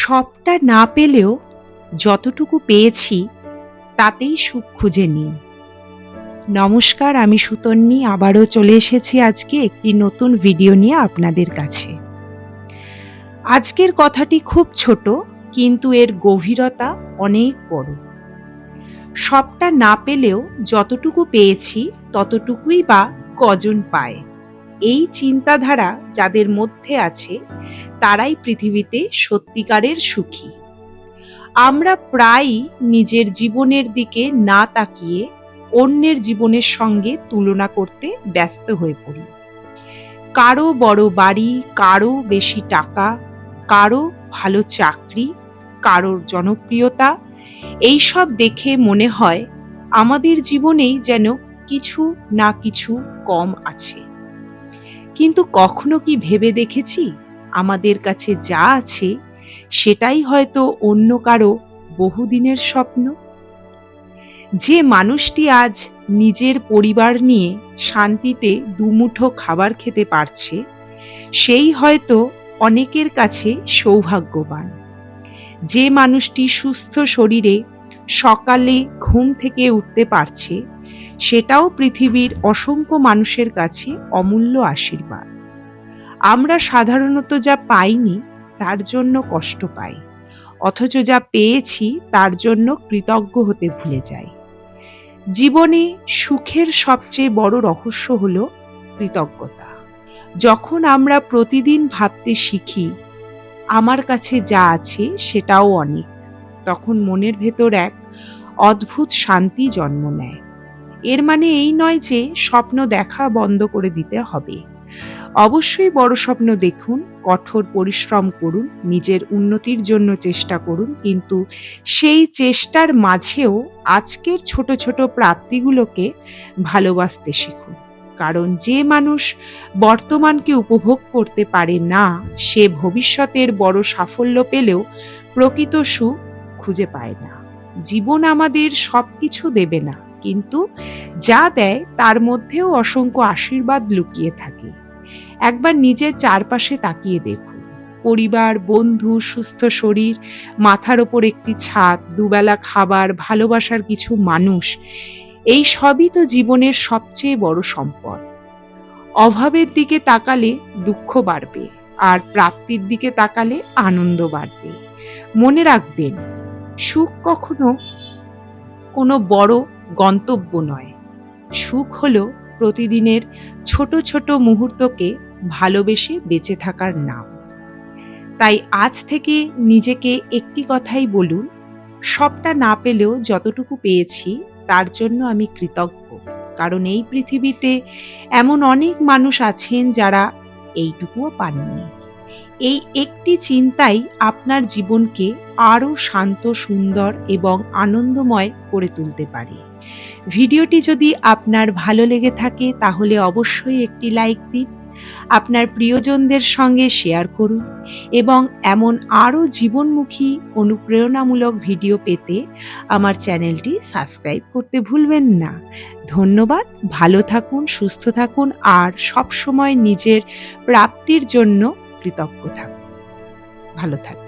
সবটা না পেলেও যতটুকু পেয়েছি তাতেই সুখ খুঁজে নিন। নমস্কার, আমি সুতন্নি আবারও চলে এসেছি আজকে একটি নতুন ভিডিও নিয়ে আপনাদের কাছে। আজকের কথাটি খুব ছোট, কিন্তু এর গভীরতা অনেক বড়। সবটা না পেলেও যতটুকু পেয়েছি ততটুকুই বা কজন পায়, এই চিন্তাধারা যাদের মধ্যে আছে তারাই পৃথিবীতে সত্যিকারের সুখী। আমরা প্রায়ই নিজের জীবনের দিকে না তাকিয়ে অন্যের জীবনের সঙ্গে তুলনা করতে ব্যস্ত হয়ে পড়ি। কারো বড় বাড়ি, কারো বেশি টাকা, কারো ভালো চাকরি, কারোর জনপ্রিয়তা, এইসব দেখে মনে হয় আমাদের জীবনেই যেন কিছু না কিছু কম আছে। কিন্তু কখনো কি ভেবে দেখেছি আমাদের কাছে যা আছে সেটাই হয়তো অন্য কারো বহুদিনের স্বপ্ন? যে মানুষটি আজ নিজের পরিবার নিয়ে শান্তিতে দুমুঠো খাবার খেতে পারছে, সেই হয়তো অনেকের কাছে সৌভাগ্যবান। যে মানুষটি সুস্থ শরীরে সকালে ঘুম থেকে উঠতে পারছে, সেটাও পৃথিবীর অসংখ্য মানুষের কাছে অমূল্য আশীর্বাদ। আমরা সাধারণত যা পাইনি তার জন্য কষ্ট পাই, অথচ যা পেয়েছি তার জন্য কৃতজ্ঞ হতে ভুলে যাই। জীবনে সুখের সবচেয়ে বড় রহস্য হলো কৃতজ্ঞতা। যখন আমরা প্রতিদিন ভাবতে শিখি আমার কাছে যা আছে সেটাও অনেক, তখন মনের ভেতর এক অদ্ভুত শান্তি জন্ম নেয়। এর মানে এই নয় যে স্বপ্ন দেখা বন্ধ করে দিতে হবে। অবশ্যই বড় স্বপ্ন দেখুন, কঠোর পরিশ্রম করুন, নিজের উন্নতির জন্য চেষ্টা করুন, কিন্তু সেই চেষ্টার মাঝেও আজকের ছোট ছোট প্রাপ্তিগুলোকে ভালোবাসতে শিখুন। কারণ যে মানুষ বর্তমানকে উপভোগ করতে পারে না, সে ভবিষ্যতের বড় সাফল্য পেলেও প্রকৃত সুখ খুঁজে পায় না। জীবন আমাদের সবকিছু দেবে না, কিন্তু যা দেয় তার মধ্যেও অসংখ্য আশীর্বাদ লুকিয়ে থাকে। একবার নিজের চারপাশে তাকিয়ে দেখুন। পরিবার, বন্ধু, সুস্থ শরীর, মাথার ওপর একটি ছাদ, দুবেলা খাবার, ভালোবাসার কিছু মানুষ, এই সবই তো জীবনের সবচেয়ে বড় সম্পদ। অভাবের দিকে তাকালে দুঃখ বাড়বে, আর প্রাপ্তির দিকে তাকালে আনন্দ বাড়বে। মনে রাখবেন, সুখ কখনো কোনো বড় গন্তব্য নয়। সুখ হলো প্রতিদিনের ছোট ছোট মুহূর্তকে ভালোবেসে বেঁচে থাকার নাম। তাই আজ থেকে নিজেকে একটি কথাই বলুন, সবটা না পেলেও যতটুকু পেয়েছি তার জন্য আমি কৃতজ্ঞ। কারণ এই পৃথিবীতে এমন অনেক মানুষ আছেন যারা এইটুকুও পাননি। এই একটি চিন্তাই আপনার জীবনকে আরও শান্ত, সুন্দর এবং আনন্দময় করে তুলতে পারে। ভিডিওটি যদি আপনার ভালো লেগে থাকে তাহলে অবশ্যই একটি লাইক দিন, আপনার প্রিয়জনদের সঙ্গে শেয়ার করুন এবং এমন আরও জীবনমুখী অনুপ্রেরণামূলক ভিডিও পেতে আমার চ্যানেলটি সাবস্ক্রাইব করতে ভুলবেন না। ধন্যবাদ। ভালো থাকুন, সুস্থ থাকুন আর সবসময় নিজের প্রাপ্তির জন্য কৃতজ্ঞ থাকুন। ভালো থাকুন।